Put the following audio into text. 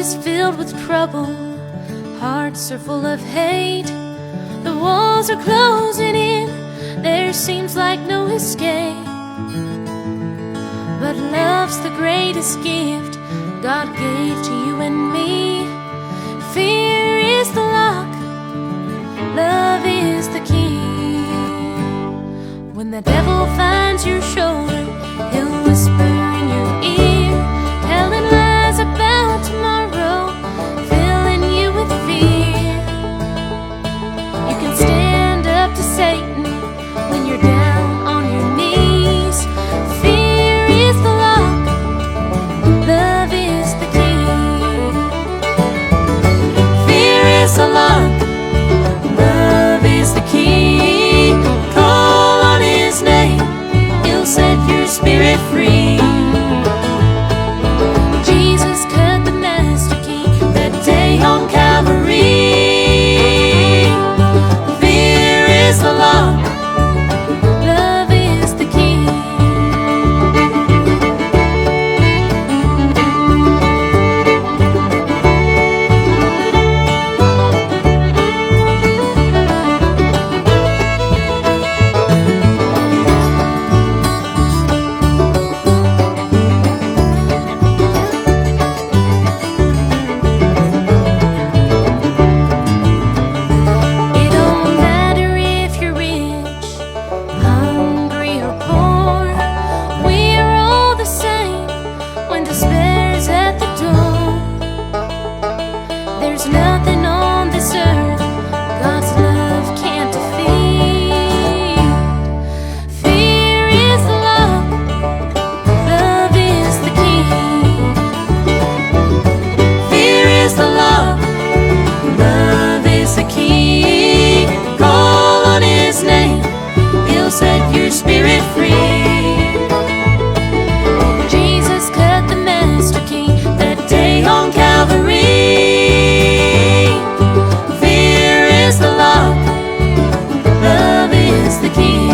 is filled with trouble, hearts are full of hate. The walls are closing in, there seems like no escape. But love's the greatest gift God gave to you and me. Fear is the lock, love is the key. When the devil finds your shoulder, he'll whisper in your ear, telling lies about tomorrow, filling you with fear. You can stand up to Satan when you're down on your knees. Fear is the lock, love is the key. Fear is the lock, love is the key. Call on his name, he'll set your spirit free. Jesus cut the master key that day on Calvary. Fear is the lock, love is the key. It don't matter if you're rich, hungry or poor, we're all the same when despair's at the door. There's nothing on this earth God's love can't defeat. Fear is the lock, love is the key. Fear is the lock, love is the key. Call on his name, he'll set your spirit free. Jesus cut the master key that day on Calvary. Fear is the lock, love is the key.